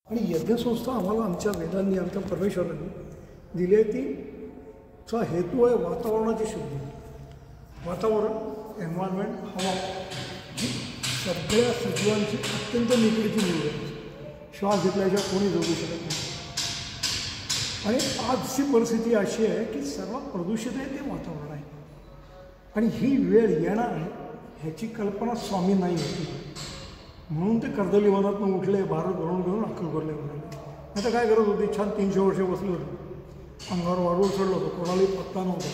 आणि यज्ञसंस्था आम्हाला आमच्या वेदांनी आमच्या परमेश्वरांनी दिली आहे. तीचा हेतू आहे वातावरणाची शुद्धी. वातावरण, एन्व्हायरमेंट, हवा ही सगळ्या सजीवांची अत्यंत निकडीची निवड आहे. श्वास घेतल्याशिवाय कोणी जगू शकत नाही. आणि आजची परिस्थिती अशी आहे की सर्वात प्रदूषित आहे ते वातावरण आहे. आणि ही वेळ येणार आहे ह्याची कल्पना स्वामी नाही होती. म्हणून ते कर्दली वनातून उठले, भारत भरून घेऊन अक्कलकोटला म्हणाले. आता काय करत होती? छान 300 वर्ष बसले होते. अंगावर वाढवून चढलं होतं, कोणालाही पत्ता नव्हता.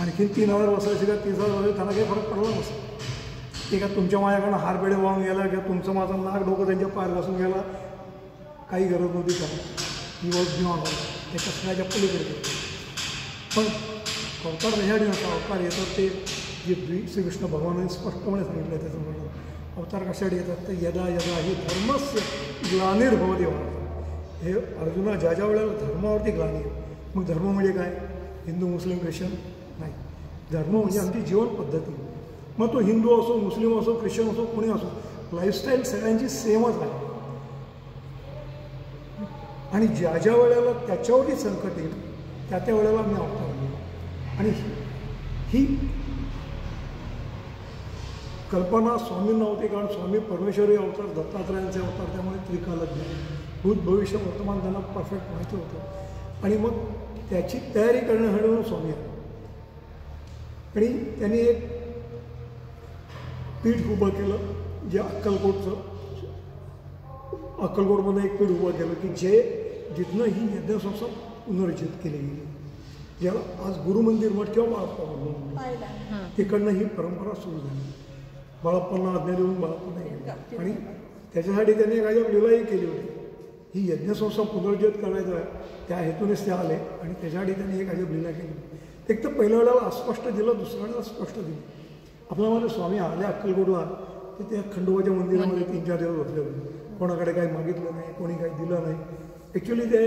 आणखीन 3000 वर्षाची का 30,000 वर्ष त्यांना काही फरक पडला नसतं. ते का तुमच्या माझ्याकडनं हारबेडे वाहून गेला किंवा तुमचं माझं नाक डोकं त्यांच्या पायात घासून गेला, काही गरज नव्हती का. ही वॉज बियॉन्ड त्याच्या सगळ्याच्या पलीकडे. पण अवतार ह्यासाठी नसता. अवतार येतात ते जे श्रीकृष्ण भगवानांनी स्पष्टपणे सांगितलं. त्याचं म्हणून अवतार कशासाठी येतात तर यदा यदा ही धर्मस्य ग्लानिर्भवति भारत. हे अर्जुना ज्या ज्या वेळेला धर्मावरती ग्लानी आहे. मग धर्म म्हणजे काय? हिंदू, मुस्लिम, ख्रिश्चन नाही. धर्म म्हणजे आमची जीवन पद्धती. मग तो हिंदू असो, मुस्लिम असो, ख्रिश्चन असो, कोणी असो, लाईफस्टाईल सगळ्यांची सेमच आहे. आणि ज्या ज्या वेळेला त्याच्यावरती संकट येईल त्या त्या वेळेला मी अवतार घेईन. आणि ही कल्पना स्वामींना होती, कारण स्वामी परमेश्वरी अवतार, दत्तात्रयांचे अवतार, त्यामुळे त्रिकालज्ञ, भूत भविष्य वर्तमान त्यांना परफेक्ट माहिती होतं. आणि मग त्याची तयारी करण्यासाठी म्हणून स्वामी आले. आणि त्यांनी एक पीठ उभं केलं जे अक्कलकोटमध्ये एक पीठ उभं केलं की जिथनं ही यज्ञसंस्था पुनर्जित केली गेली, ज्याला आज गुरुमंदिर मठ किंवा बाळप्पा म्हणून तिकडनं ही परंपरा सुरू झाली. बाळप्पांना आज्ञा देऊन बाळप्पा गेले. आणि त्याच्यासाठी त्यांनी एक अजब लीलाही केली होती. ही यज्ञसंस्था पुनर्जित करायचं आहे त्या हेतूनेच ते आले. आणि त्याच्यासाठी त्यांनी एक अजब लीला केली. एक तर पहिल्या वेळेला अस्पष्ट दिलं, दुसऱ्या वेळेला स्पष्ट दिलं. आपल्यामध्ये स्वामी आले अक्कलकोटला तर त्या खंडोबाच्या मंदिरामध्ये 3-4 दिवस बसले होते. कोणाकडे काही मागितलं नाही, कोणी काही दिलं नाही. ॲक्च्युली ते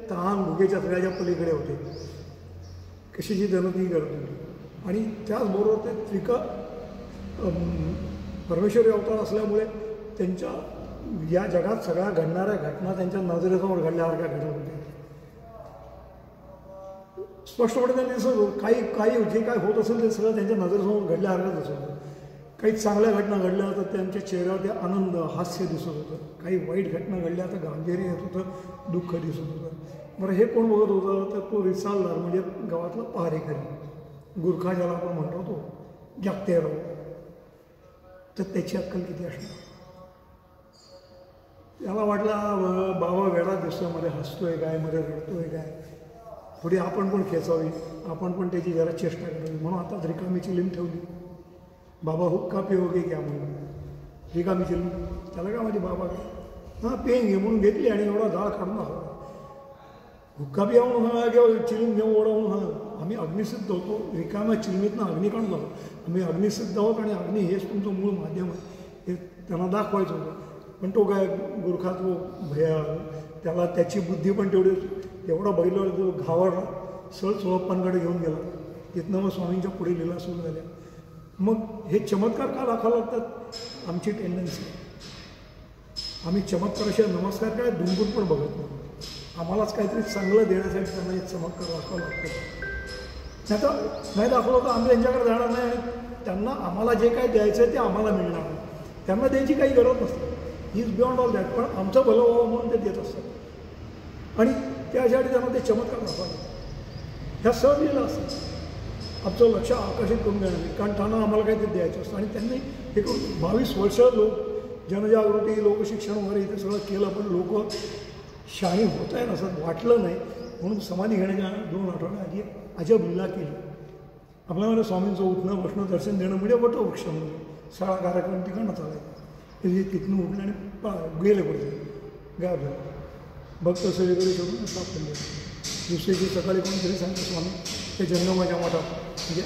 तहान भुकेच्या सगळ्याच्या पलीकडे होते. कशाची जनती करत होती. आणि त्याचबरोबर ते परमेश्वरी अवतार असल्यामुळे त्यांच्या या जगात सगळ्या घडणाऱ्या घटना त्यांच्या नजरेसमोर घडल्यासारख्या घडत होत्या. स्पष्टपणे त्यांनी दिसत होतं. काही जे काय होत असेल ते सगळं त्यांच्या नजरेसमोर घडल्यासारखं दिसत होतं. काही चांगल्या घटना घडल्या तर त्यांच्या चेहऱ्यावरती आनंद, हास्य दिसत होतं. काही वाईट घटना घडल्या तर गांभीर्य येत होतं, दुःख दिसत होतं. बरं, हे कोण बघत होतं तर तो रिसालदार म्हणजे गावातला पहारेकरी, गुरखा ज्याला आपण म्हणतो तो, जागते राहू. तर त्याची अक्कल किती असणार? त्याला वाटलं बाबा वेळा दिसतोय, मध्ये हसतोय काय, मध्ये रडतोय काय, थोडी आपण पण खेचावी, आपण पण त्याची जरा चेष्टा करावी. म्हणून आता रिकामी चिलीम ठेवली. बाबा हुक्का पिओगे क्या म्हणून रिकामी चिलीम. त्याला काय माझी बाबा काय हां पेंगे म्हणून घेतली आणि एवढा जाळ काढून हवा. हुक्का पिया म्हणून हा किंवा चिलीम घेऊन ओढा म्हणून हा. आम्ही अग्निसिद्ध होतो. रिकाम्या चिलमीतनं अग्नी काढून आलो. आम्ही अग्निसिद्ध आहोत आणि अग्नी हेच तुमचं मूळ माध्यम आहे हे त्यांना दाखवायचं होतं. पण तो काय गुरखा तो भया, त्याला त्याची बुद्धी पण तेवढी, एवढा बैलावर जो घावरला, सोळप्पांकडे घेऊन गेला. तिथनं मग स्वामींच्या पुढे लीला सुरू झाल्या. मग हे चमत्कार का दाखवावं लागतात? आमची टेंडन्सी. आम्ही चमत्काराशिवाय नमस्कार काय दुंबून पण बघत नाही. आम्हालाच काहीतरी चांगलं देण्यासाठी त्यांना एक चमत्कार दाखवावं लागतं. नाही दाखवलं तर आम्ही त्यांच्याकडे जाणार नाही आणि त्यांना आम्हाला जे काही द्यायचं आहे ते आम्हाला मिळणार नाही. त्यांना द्यायची काही गरज नसते. He is beyond all that. पण आमचं भलं व्हावं म्हणून ते देत असतात. आणि त्यासाठी त्यांना ते चमत्कार दाखवायला ह्या सहज लिहिलं असतं. आमचं लक्ष आकर्षित करून देणार नाही, कारण त्यांना आम्हाला काही ते द्यायचं असतं. आणि त्यांनी एक 22 वर्ष लोक जनजागृती, लोकशिक्षण वगैरे इथे सगळं केलं. पण लोक शाणी होत आहेत असं वाटलं नाही. म्हणून समाधी घेण्याच्या 2 आठवड्या आधी अजब लीला केली. आपल्यामध्ये स्वामींचं उठणं, बसणं, दर्शन देणं म्हणजे वटवृक्ष म्हणजे सगळा कार्यक्रम तिकडनं चालायचा. ते तिथून उठलं आणि गेले पुढे गायब झालं. भक्त सगळीकडे शोधून सापडले. दुसऱ्याची सकाळी कोणीतरी सांगतो स्वामी ते जंगमाच्या मठात म्हणजे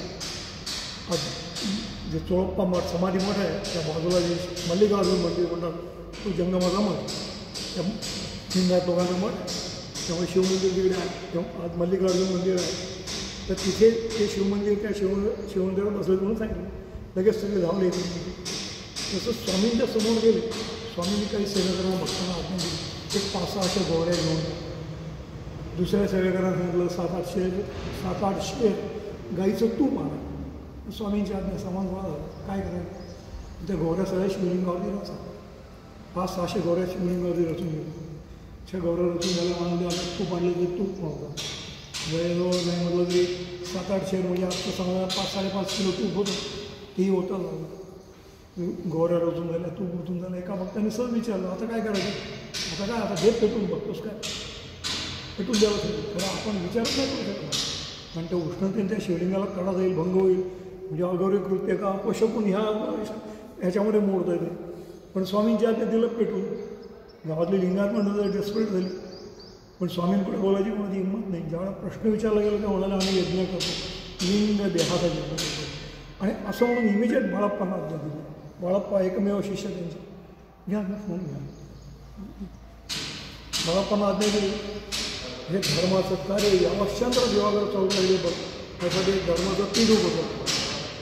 जे चोळप्पा मठ, समाधी मठ आहे त्या बाजूला जे मल्लिकार्जुन मंदिर म्हणतात तो जंगमाचा मठ, त्या हिंदात लोकांना मठ, त्यामुळे शिवमंदिर तिकडे आहे. तेव्हा आज मल्लिकार्जुन मंदिर आहे. तर तिथे ते शिवमंदिर त्या शिवमंदिरात बसलं म्हणून सांगितलं. लगेच सगळे धावले. तसं स्वामींच्या समोर गेले. स्वामींनी काही सेवा करणं भक्तांना आज्ञा दिली. एक 500-600 गोवऱ्या घेऊन दुसऱ्या सेवेकरांना सांगितलं 700-800 गाईचं तूप आणा. स्वामींच्या आज्ञा सामान गोळा झालं. काय करायचं, त्या गोवऱ्या सगळ्या शिवलिंगावरती रचा. 500-600 गोवऱ्या शिवलिंगावरती रचून गेलो. 6 गोवऱ्या रचून झाल्या म्हणून आम्ही तूप आणलं ते तूप नव्हतं. जवळजवळ नाही म्हटलं तरी 700-800 म्हणजे आजचं समजा 5-5.5 किलो तूप होतं. तेही होतं झालं. गोवऱ्या रचून झाल्या, तूप उतून झालं. एका भक्ताने सहज विचारलं, आता काय करायचं, आता काय, आता हे पेटून बघतोस काय, पेटून द्यावं असेल. खरं आपण विचारच नाही करू शकतो, कारण त्या उष्णतेने त्या शिवलिंगाला तडा जाईल, भंग होईल, म्हणजे अगौरी कृत्य का अपशकून ह्याच्यामध्ये मोडता येते. पण स्वामींच्या आज्ञा दिलं पेटून. गावातली लिंगात म्हणून डेस्परेट झाली, पण स्वामींकडे बोलायची कोणाची हिंमत नाही. ज्यावेळेला प्रश्न विचारला गेला त्या म्हणाला आम्ही यज्ञ करतो, लिंग देहाचा यज्ञ करतो. आणि असं म्हणून इमिजिएट बाळप्पांना आज्ञा दिली. बाळप्पा एकमेव शिष्य त्यांचे. घ्या फोन घ्या. बाळप्पांना आज्ञा दिली, हे धर्माचं कार्य यावश्चंद्र देवाकडे चालू राहिले बघ, त्यासाठी धर्माचं तीर होतं.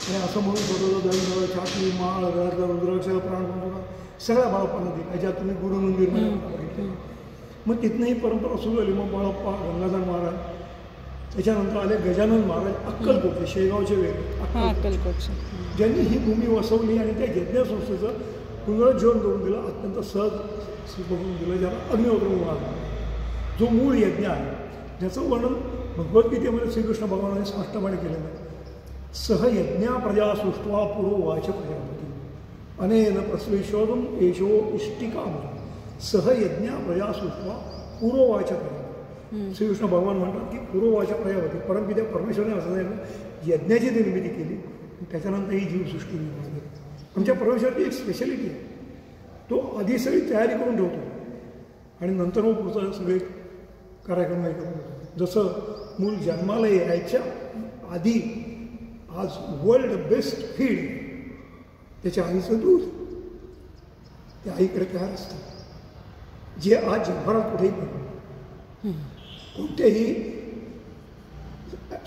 आणि असं म्हणून स्वतःचं दंड, छाती, माळ, गर्द, रुद्राक्ष, प्राणपंचका सगळ्या बाळप्पांना दिली. त्याच्यात तुम्ही गुरु मंदिर मग तिथनंही परंपरा सुरू झाली. मग बाळप्पा, गंगाधर महाराज, त्याच्यानंतर आले गजानन महाराज, अक्कलकोटचे, शेगावचे वेगळे अक्कलकोटचे, ज्यांनी ही भूमी वसवली आणि त्या यज्ञसंस्थेचं पुनरुज्जीवन करून दिलं, अत्यंत सहज करून दिलं, ज्याला अग्निहोत्र म्हणून जो मूळ यज्ञ आहे, ज्याचं वर्णन भगवद्गीतेमध्ये श्रीकृष्ण भगवानाने स्पष्टपणे केलेलं आहे. सहयज्ञा प्रजा सृष्ट्वा पुरोवाच प्रजापती अनेन प्रस्वेशोदम येशो इष्टिकामृत. सहयज्ञा प्रजा सृष्ट्वा पुरोवाच प्रजापती. श्रीकृष्ण भगवान म्हणतात की पुरोवाच प्रजापती, परमपित्या परमेश्वराने असं नाही यज्ञाची निर्मिती केली, त्याच्यानंतर ही जीवसृष्टी निर्माण झाली. आमच्या परमेश्वराची एक स्पेशालिटी आहे, तो आधी सगळी तयारी करून ठेवतो आणि नंतर मग पुढचा सगळे कार्यक्रम करतो. जसं मूल जन्माला यायच्या आधी आज वर्ल्ड बेस्ट फीड त्याच्या आईचं दूध त्या आईकडे तयार असतं, जे आज जगभरात कुठेही नाही. कोणत्याही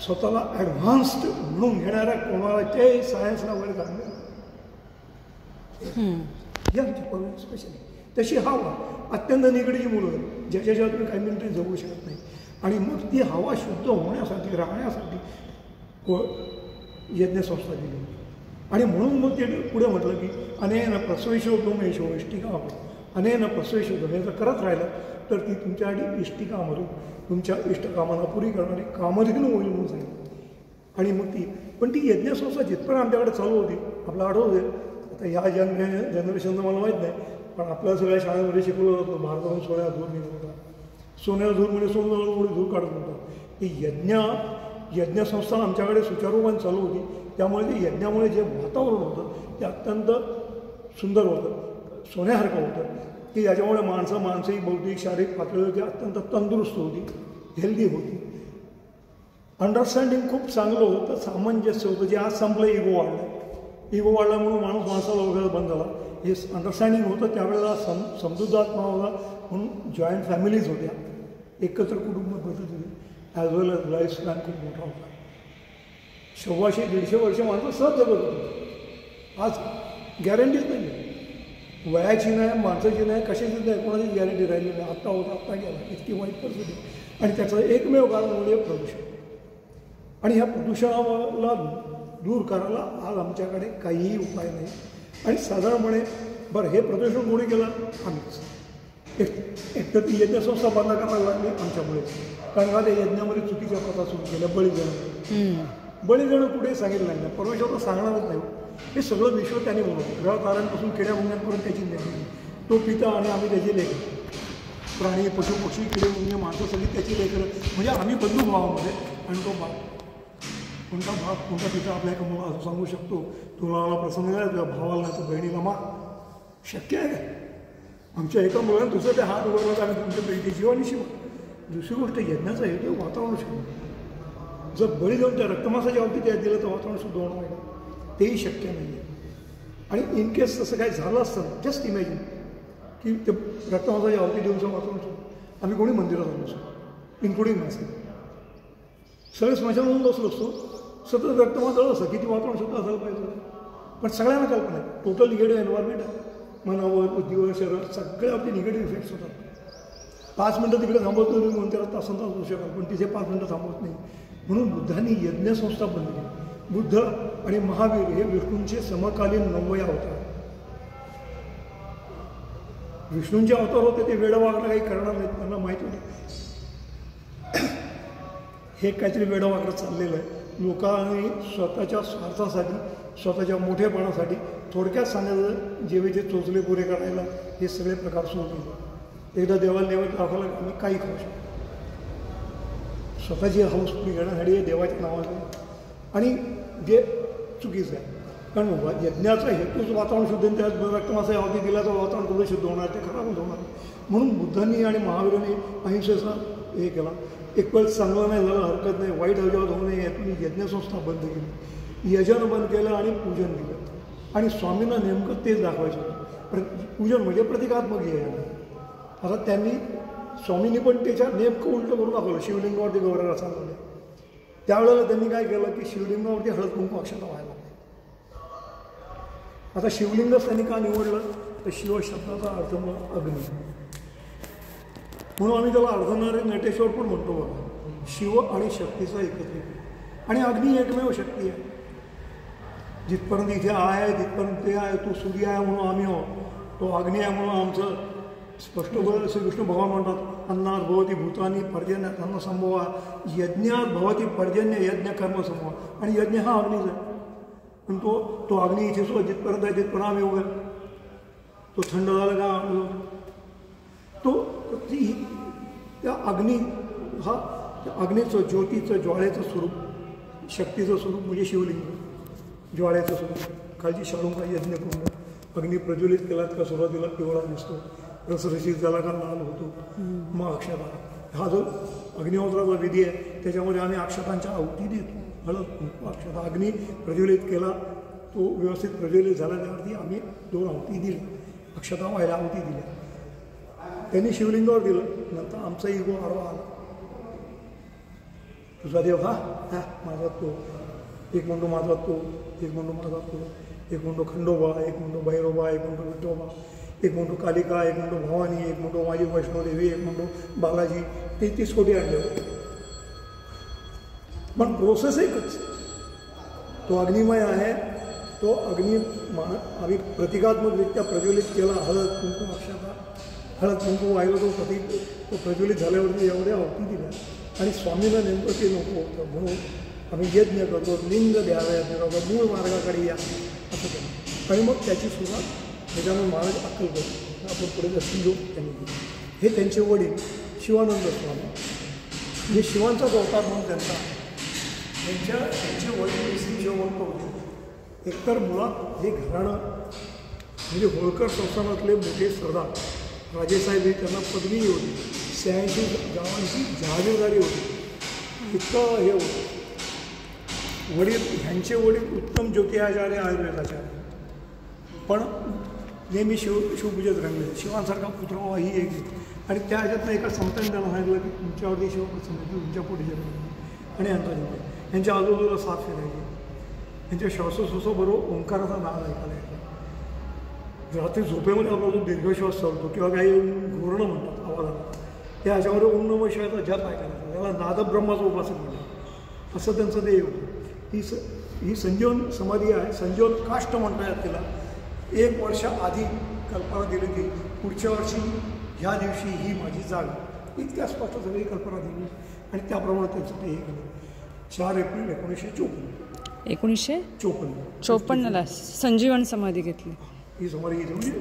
स्वतःला ॲडव्हान्स्ड म्हणून घेणाऱ्या कोणाच्याही सायन्सला वर घालणं ही आमची परमेश्वर स्पेशली. तशी हवा अत्यंत निगडीची मुलं ज्याच्याशिवाय तुम्ही काही मिनिटं जगू शकत नाही. आणि मग ती हवा शुद्ध होण्यासाठी, राहण्यासाठी यज्ञसंस्था दिली. आणि म्हणून मग ते पुढे म्हटलं की अनेन प्रस्वेशोदम येशो इष्टिका, अनेन प्रस्वेशोदम हे जर करत राहिलं तर ती तुमच्यासाठी इष्टिका मरू, तुमच्या इष्टकामांना पुरी करणारी कामधेनू होईल म्हणून सांगितलं. आणि मग पण ती यज्ञसंस्था जिथपर्यंत आमच्याकडे चालू होती, आपला आठवते आता ह्या जनरेशनचं मला माहीत नाही, पण आपल्या सगळ्या शाळेमध्ये शिकवलं जातं भारतातून सोन्याला धूर निघत होता. सोन्याला धूर म्हणजे सोन्याला धूर काढत होता. ती यज्ञसंस्था आमच्याकडे सुचारूपणे चालू होती. त्यामुळे ते यज्ञामुळे जे वातावरण होतं ते अत्यंत सुंदर होतं, सोन्यासारखं होतं, की याच्यामुळे मानसिक बौद्धिक शारीरिक पातळीवरती अत्यंत तंदुरुस्त होती, हेल्दी होती. अंडरस्टँडिंग खूप चांगलं होतं, सामंजस्य होतं. जे आज संपलं इगो वाढला म्हणून माणसाला वगैरे बंद झाला. हे अंडरस्टँडिंग होतं. त्यावेळेला समजूतदारपणा होता म्हणून जॉईंट फॅमिलीज होत्या, एकत्र कुटुंब पद्धत होती. ॲज वेल एज लाईफ स्पॅन खूप मोठा होता. 100-150 वर्ष माणसं सहज जगत होती. आज गॅरंटीच नाही आहे, वयाची नाही, माणसाची नाही, कशाची नाही, कोणाची गॅरंटी राहिली नाही. आत्ता होता आत्ता गेला, इतकी वाईट परिस्थिती. आणि त्याचं एकमेव कारण म्हणजे प्रदूषण. आणि ह्या प्रदूषणाला दूर करायला आज आमच्याकडे काहीही उपाय नाही. आणि साधारणपणे बरं हे प्रदूषण कोणी केलं? आम्हीच. एक तर ती यज्ञसंस्था बंद करायला लागली आमच्यामुळे, कारण का त्या यज्ञामध्ये चुकीच्या प्रथा सुरू केल्या. बळीजणं कुठेही सांगितलं नाही, परमेश्वराला सांगणारच नाही. हे सगळं विश्व त्याने बनवलं. ग्रह ताऱ्यांपासून किड्या मुंग्यांपर्यंत त्याची निर्मिती. तो पिता आणि आम्ही त्याची लेकरं, प्राणी पशु पक्षी किडे मुंगे माणसं सगळी त्याची लेकरं, म्हणजे आम्ही बंधू भावामध्ये. आणि तो कोणता पिता आपल्या एका मुलाला असं सांगू शकतो तुला प्रसन्न आहे, तुझ्या भावाला नाही तर बहिणीला मार? शक्य आहे काय? आमच्या एका मुलाने दुसरं ते हात उभारला आणि तुमच्या प्रीती जीवानी शिवा. दुसरी गोष्ट यज्ञाचा हेतू वातावरण शिकवणं. जर बळी जाऊन त्या रक्तमासाच्या बाबतीत त्यात दिलं तर वातावरण शुद्ध होणार आहे का? तेही शक्य नाही आहे. आणि इन केस तसं काय झालं असतं, जस्ट इमॅजिन की ते रक्तमासाच्या बाबतीत देऊन वातावरण शुद्ध. आम्ही कोणी मंदिरात आलो असतो, इन्क्लुडिंग मासे, सगळे स्मशानातून बसलो असतो, सतत रक्तमास जळलं असतं, किती वातावरण शुद्ध असायला पाहिजे. पण सगळ्यांना कल्पना आहे टोटल निगेटिव्ह एन्व्हायरमेंट आहे. मनावर, बुद्धीवर, शरीरावर सगळे आपले निगेटिव्ह इफेक्ट्स होतात. 5 मिनटं तिकडे थांबवत नाही म्हणून त्याला तासन तास होऊ शकाल, पण तिथे 5 मिनटं थांबवत नाही. म्हणून बुद्धांनी यज्ञसंस्था बंद केली. बुद्ध आणि महावीर हे विष्णूंचे समकालीन 9 अवतार. विष्णूंचे अवतार होते ते वेडवाकडं काही करणार नाहीत, त्यांना माहीत होते हे काहीतरी वेडवाकडं चाललेलं आहे. लोकांनी स्वतःच्या स्वार्थासाठी, स्वतःच्या मोठेपणासाठी, थोडक्यात सांगायचं जेवेचे चोचले पुरे करायला हे सगळे प्रकार सुरू केले. एकदा देवाला नैवेद्य दाखवला आम्ही काही खाऊ शकतो. स्वतःची हौस पुरी करण्यासाठी हे देवाच्या नावाने, आणि जे चुकीचं आहे. कारण यज्ञाचा हेतूच वातावरण शुद्ध, त्यात रक्तमासा अवधी दिला तर वातावरण कुठं शुद्ध होणार, ते खराबच होणार. म्हणून बुद्धांनी आणि महावीरांनी अहिंसेचा हे केला. एक वेळ चांगलं नाही झालं हरकत नाही, वाईट अवजावत होऊ नये यातून यज्ञसंस्था बंद केली, यजन बंद केलं आणि पूजन दिलं. आणि स्वामींना नेमकं तेच दाखवायचं होतं. पूजन म्हणजे प्रतिकात्मक यजन. आता त्यांनी स्वामींनी पण त्याच्या नेमकं उलटं करून दाखवलं. शिवलिंगावरती गौऱ्या चालवल्या. त्यावेळेला त्यांनी काय केलं की शिवलिंगावरती हळद कुंकू अक्षता व्हायला लागले. आता शिवलिंगच त्यांनी का निवडलं तर शिव शब्दाचा अर्थ मग अग्नी, म्हणून आम्ही त्याला अर्धनारी नटेश्वर पण म्हणतो बघा. शिव आणि शक्तीचा एकत्रित, आणि अग्नी एकमेव शक्ती आहे. जिथपर्यंत इथे आहे तिथपर्यंत ते आहे. तो सूर्य आहे म्हणून आम्ही आहोत, तो अग्नी आहे म्हणून आमचं स्पष्ट बोल. श्रीकृष्ण भगवान म्हणतात अन्नात भवती भूतानी पर्जन्य अन्न संभवा, यज्ञात भवती पर्जन्य यज्ञ कर्म संभवा. आणि यज्ञ हा अग्नीच आहे. पण तो अग्नी इथे सुद्धा जिथपर्यंत आहे तिथपर्यंत आम्ही उभे. तो थंड झाला का तो त्या अग्नी हा त्या अग्नीचं, ज्योतीचं, ज्वाळेचं स्वरूप, शक्तीचं स्वरूप म्हणजे शिवलिंग. ज्वाळ्याचं स्वरूप खालची शाळुंका यज्ञकुंड, अग्नी प्रज्वलित केलात का सुरुवातीला पिवळा दिसतो, रसरशीत झाला का लाल होतो. मग अक्षता, हा जो अग्निहोत्राचा विधी आहे त्याच्यामध्ये आम्ही अक्षतांच्या आहुती देतो. हळद अक्षता, अग्नी प्रज्वलित केला, तो व्यवस्थित प्रज्वलित झाला, त्यावरती आम्ही 2 आहुती दिली, अक्षता व्हायला आहुती दिल्या. त्यांनी शिवलिंगावर दिलं. नंतर आमचा इगो आडवा आला. तुझा देव हा माझा तो, एक म्हणतो माझा तो, एक म्हणतो माझा तो, एक म्हणतो खंडोबा, एक म्हणतो भैरोबा, एक म्हणतो विठोबा, एक म्हणतो कालिका, एक म्हणतो भवानी, एक म्हणतो माझी वैष्णोदेवी, एक म्हणतो बालाजी. 33 कोटी आणले होते, पण प्रोसेस एकच. तो अग्निमय आहे. तो अग्नी आम्ही प्रतिकात्मकरित्या प्रज्वलित केला. हळद कुंकू अक्षता, हळद कुंकू व्हायला तो प्रज्वलित झाल्यावरती एवढ्या आहुती दिल्या. आणि स्वामीला नेमकं ते नको होतं, म्हणून आम्ही यज्ञ करतो, लिंग द्यावे, मूळ मार्गाकडे या असं केलं. आणि मग त्याची सुरुवात त्याच्यामुळे महाराज अक्कल करतो. आपण पुढे दर्शन घेऊ. त्यांनी हे त्यांचे वडील शिवानंद स्वामी, जे शिवांचाच अवतार म्हणून त्यांचे वडील श्री शिवमंत होते. एकतर मुळात हे घराणं म्हणजे होळकर संस्थानातले मोठे सरदार राजेसाहेब, हे त्यांना पदवी होती, 86 गावांची जहागीरदारी होती, इतकं हे होतं. वडील ह्यांचे वडील उत्तम ज्योतिषाचार्य, आयुर्वेदाचार्य, पण नेहमी शिवपूजेत रंगले. शिवांसारखा पुत्र ही एक. आणि त्या ह्याच्यातनं एका संतांनी त्यांना सांगितलं की तुमच्यावरती शिवप्रसन्न, तुमच्या पोटी जन्म. आणि यांचा जन्म. यांच्या आजूबाजूला 7 फिरायचे. यांच्या श्वासोश्वासाबरोबर ओंकाराचा नाद ऐकायला येतो. रात्री झोपेमध्ये आपला जो दीर्घश्वास चालतो किंवा काही घोरणं म्हणतात आवाजाला, त्या ह्याच्यामध्ये ओम नमः शिवायचा जप ऐकायला, त्याला नादब्रह्माचं उपासक म्हणतात. असं त्यांचं देव होतं. ही संजीवन समाधी आहे. संजीवन काष्ट म्हणतात तिला. 1 वर्ष आधी कल्पना दिली की पुढच्या वर्षी ह्या दिवशी ही माझी जागा, इतक्या स्पष्ट सगळी कल्पना दिली. आणि त्याप्रमाणे त्यांचं ते हे केलं. 4 एप्रिल 1954 संजीवन समाधी घेतली. ही समाधी घेतली. म्हणजे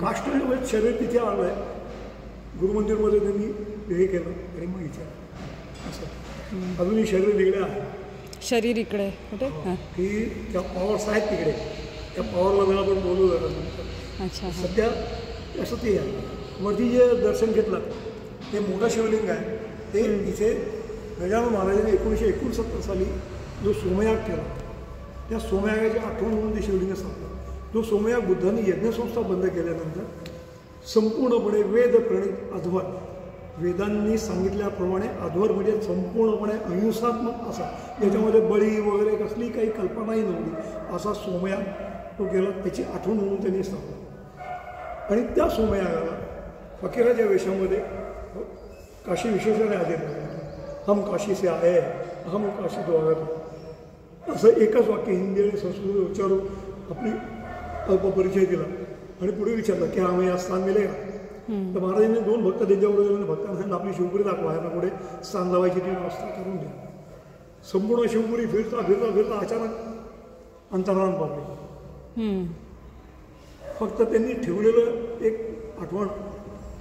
काष्ट शरीर तिथे आलं आहे. गुरुमंदिरमध्ये त्यांनी हे केलं आणि मग इथे असं अजूनही शरीर वेगळं आहे. शरीर इकडे कुठे की त्या पॉवर्स आहेत तिकडे, त्या पॉवरला वेळा आपण बोलू झालं. अच्छा. सध्या असं ते आहे. वरती जे दर्शन घेतलं ते मोठं शिवलिंग आहे. ते इथे गजानन महाराजांनी 1969 साली जो सोमयाग केला, त्या सोमयागाची आठवण म्हणून ते शिवलिंग स्थापलं. जो सोमयाग बुद्धांनी यज्ञसंस्था बंद केल्यानंतर संपूर्णपणे वेदप्रणित अध्वर, वेदांनी सांगितल्याप्रमाणे अध्वर म्हणजे संपूर्णपणे अहिंसात्मक असा, याच्यामध्ये बळी वगैरे कसली काही कल्पनाही नव्हती, असा सोमयाग तो केला. त्याची आठवण म्हणून त्यांनी स्थापला. आणि त्या सोमयागाला फकीराच्या वेशामध्ये काशी विशेषण आले हम काशी से आए हैं, हम काशी तो आए असं एकच वाक्य हिंदी आणि संस्कृत उच्चारून आपली अल्पपरिचय दिला आणि पुढे विचारलं की आम्ही या स्थान मिळे का. तर महाराजांनी 2 भक्त त्यांच्याबरोबर गेले. भक्तांना सांगितलं आपली शिवपुरी दाखवा, यांना पुढे स्थान लावायची ती व्यवस्था करून द्या. संपूर्ण शिवपुरी फिरता फिरता फिरता अचानक अंतराळात पावले. फक्त त्यांनी ठेवलेलं एक आठवण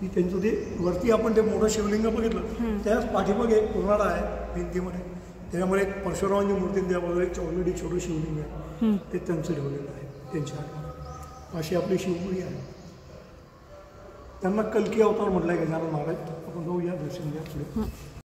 की त्यांचं ते वरती आपण ते मोठं शिवलिंग बघितलं, त्याच पाठीमागे एक पुराणा आहे भिंतीमध्ये, त्याच्यामध्ये एक परशुरामांची मूर्ती त्याबरोबर एक ऑलरेडी छोटं शिवलिंग आहे, ते त्यांचं ठेवलेलं आहे त्यांच्या आठवण. अशी आपली शिवपुरी आहे. त्यांना कल्की अवतार म्हटलं आहे गजानन महाराज. आपण जाऊया दर्शन घ्या पुढे.